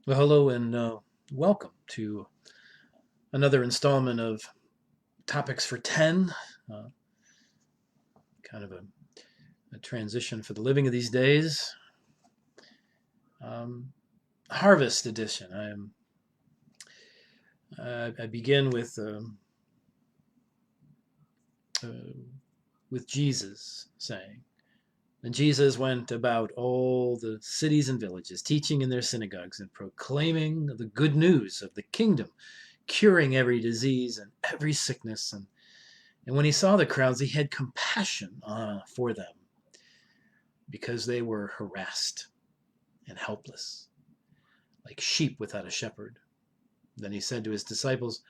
Well, hello and welcome to another installment of Topics for 10, uh, kind of a transition for the living of these days. Um, Harvest edition. I begin uh, with Jesus saying, and Jesus went about all the cities and villages, teaching in their synagogues and proclaiming the good news of the kingdom, curing every disease and every sickness. And when he saw the crowds, he had compassion for them because they were harassed and helpless, like sheep without a shepherd. Then he said to his disciples,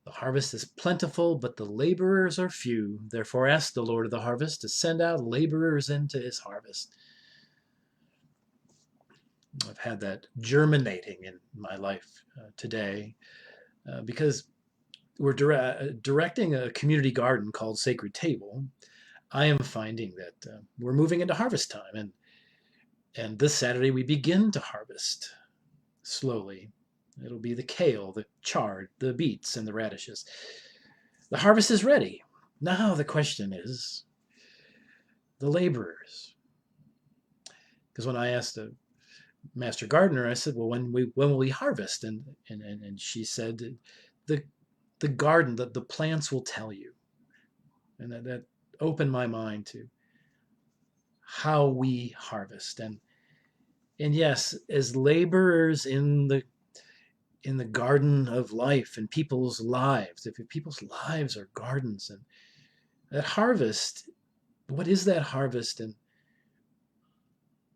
"The harvest is plentiful, but the laborers are few. Therefore, ask the Lord of the harvest to send out laborers into his harvest." I've had that germinating in my life today because we're directing a community garden called Sacred Table. I am finding that we're moving into harvest time, and this Saturday we begin to harvest slowly. It'll be the kale, the chard, the beets, and the radishes. The harvest is ready. Now the question is the laborers. Because when I asked the master gardener, I said, "Well, when will we harvest?" And she said, "The the garden, the plants will tell you." And that opened my mind to how we harvest. And yes, as laborers in the garden of life and people's lives, if people's lives are gardens, and that harvest, what is that harvest?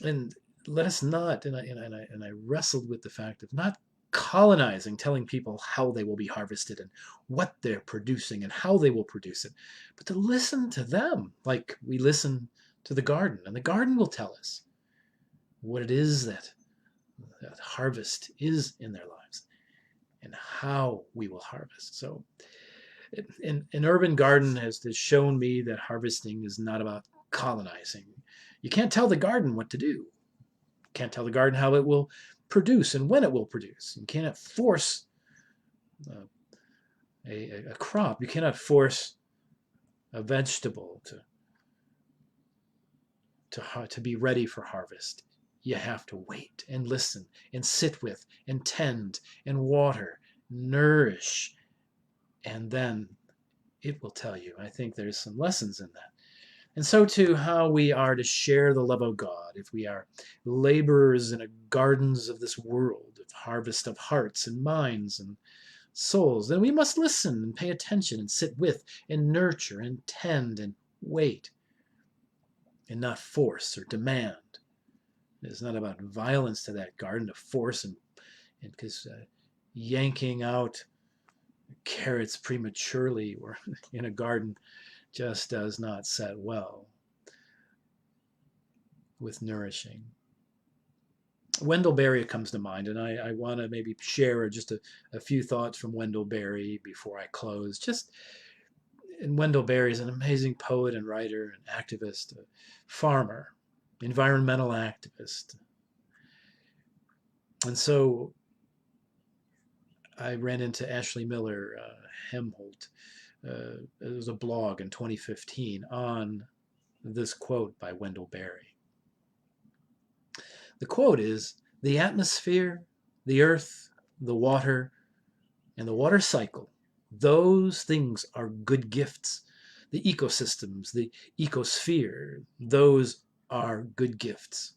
And let us not, and I wrestled with the fact of not colonizing, telling people how they will be harvested and what they're producing and how they will produce it, but to listen to them like we listen to the garden, and the garden will tell us what it is that harvest is in their lives and how we will harvest. So an urban garden has shown me that harvesting is not about colonizing. You can't tell the garden what to do. You can't tell the garden how it will produce and when it will produce. You cannot force uh, a crop. You cannot force a vegetable to be ready for harvest. You have to wait and listen and sit with and tend and water, nourish, and then it will tell you. I think there's some lessons in that. And so too, how we are to share the love of God. If we are laborers in the gardens of this world, of harvest of hearts and minds and souls, then we must listen and pay attention and sit with and nurture and tend and wait and not force or demand. It's not about violence to that garden to force and because yanking out carrots prematurely or in a garden just does not set well with nourishing. Wendell Berry comes to mind, and I want to maybe share just a few thoughts from Wendell Berry before I close. And Wendell Berry is an amazing poet and writer and activist, a farmer, environmental activist. And so I ran into Ashley Miller Hemholt. It was a blog in 2015 on this quote by Wendell Berry. The quote is, "The atmosphere, the earth, the water, and the water cycle, those things are good gifts. The ecosystems, the ecosphere, those are good gifts.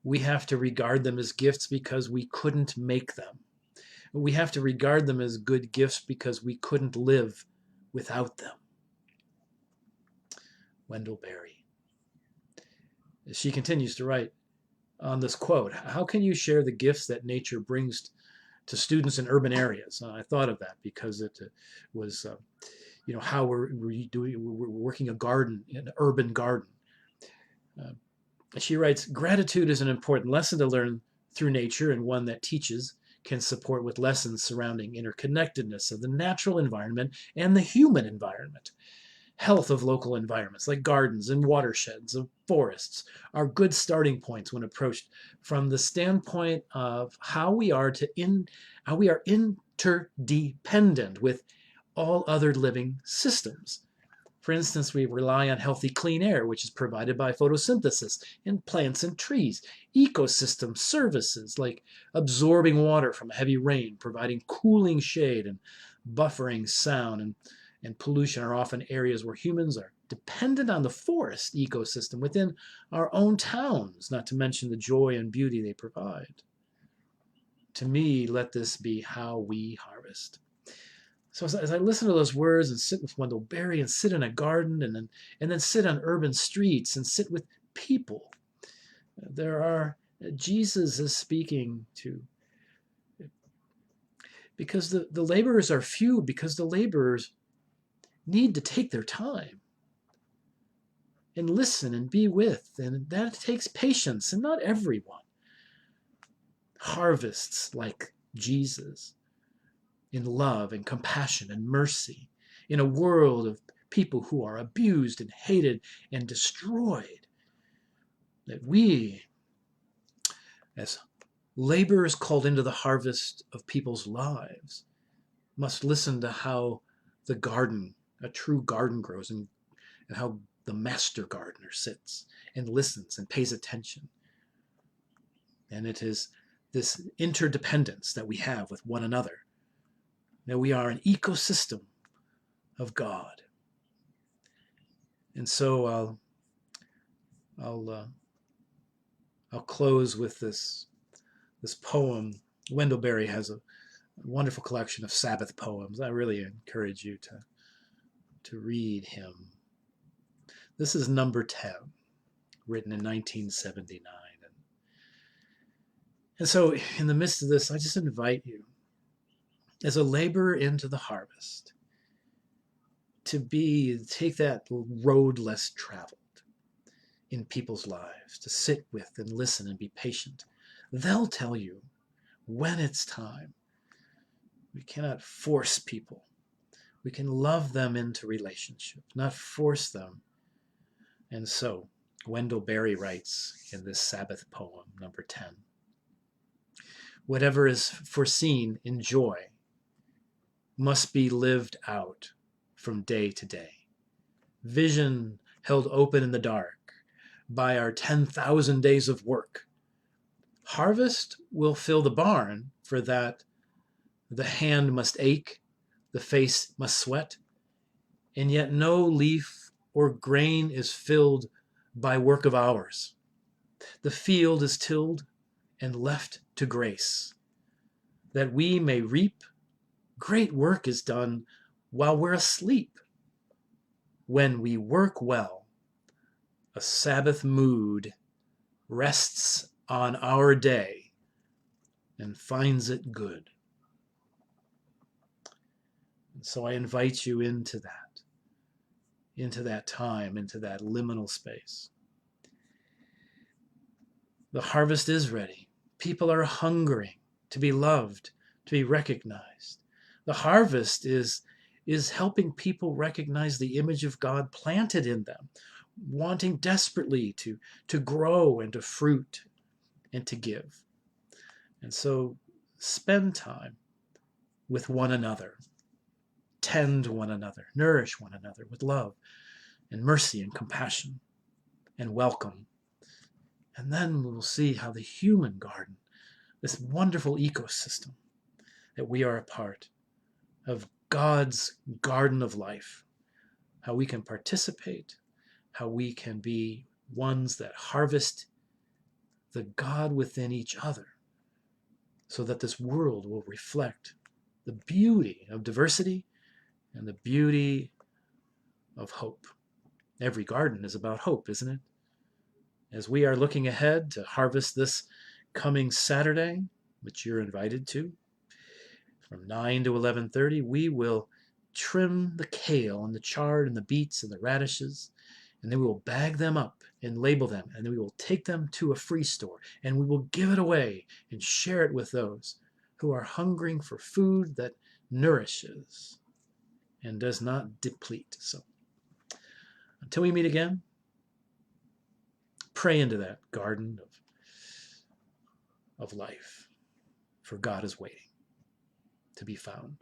We have to regard them as gifts because we couldn't make them. We have to regard them as good gifts because we couldn't live without them." Wendell Berry. She continues to write on this quote, "How can you share the gifts that nature brings to students in urban areas?" I thought of that because it was, how we're working a garden, an urban garden. Uh, she writes, "Gratitude is an important lesson to learn through nature, and one that teaches can support with lessons surrounding interconnectedness of the natural environment and the human environment. health of local environments like gardens and watersheds of forests are good starting points when approached from the standpoint of how we are interdependent with all other living systems. For instance, we rely on healthy clean air, which is provided by photosynthesis in plants and trees. Ecosystem services like absorbing water from heavy rain, providing cooling shade and buffering sound and pollution are often areas where humans are dependent on the forest ecosystem within our own towns, not to mention the joy and beauty they provide. To me, let this be how we harvest. So as I listen to those words and sit with Wendell Berry and sit in a garden and then sit on urban streets and sit with people, there are Jesus is speaking to, because the laborers are few, because the laborers need to take their time and listen and be with, and that takes patience, and not everyone harvests like Jesus in love and compassion and mercy in a world of people who are abused and hated and destroyed. That we, as laborers called into the harvest of people's lives, must listen to how the garden, a true garden, grows, and how the master gardener sits and listens and pays attention. And it is this interdependence that we have with one another, that we are an ecosystem of God. And so I'll close with this poem. Wendell Berry has a wonderful collection of Sabbath poems. I really encourage you to read him. This is number 10, written in 1979. And so in the midst of this, I just invite you, as a laborer into the harvest, to take that road less traveled in people's lives, to sit with and listen and be patient. They'll tell you when it's time. We cannot force people. We can love them into relationship, not force them. And so Wendell Berry writes in this Sabbath poem, number 10, whatever is foreseen in joy must be lived out from day to day. Vision held open in the dark by our 10,000 days of work. Harvest will fill the barn, for that the hand must ache, the face must sweat, and yet no leaf or grain is filled by work of ours. The field is tilled and left to grace. That we may reap, great work is done while we're asleep. When we work well, a Sabbath mood rests on our day and finds it good. And so I invite you into that time, into that liminal space. The harvest is ready. People are hungering to be loved, to be recognized. The harvest is helping people recognize the image of God planted in them, wanting desperately to grow and to fruit and to give. And so spend time with one another, tend one another, nourish one another with love and mercy and compassion and welcome. And then we will see how the human garden, this wonderful ecosystem that we are a part of, God's garden of life, how we can participate, how we can be ones that harvest the God within each other, so that this world will reflect the beauty of diversity and the beauty of hope. Every garden is about hope, isn't it? As we are looking ahead to harvest this coming Saturday, which you're invited to, from 9 to 11:30, we will trim the kale and the chard and the beets and the radishes, and then we will bag them up and label them, and then we will take them to a free store, and we will give it away and share it with those who are hungering for food that nourishes and does not deplete. So Until we meet again, pray into that garden of life, for God is waiting to be found.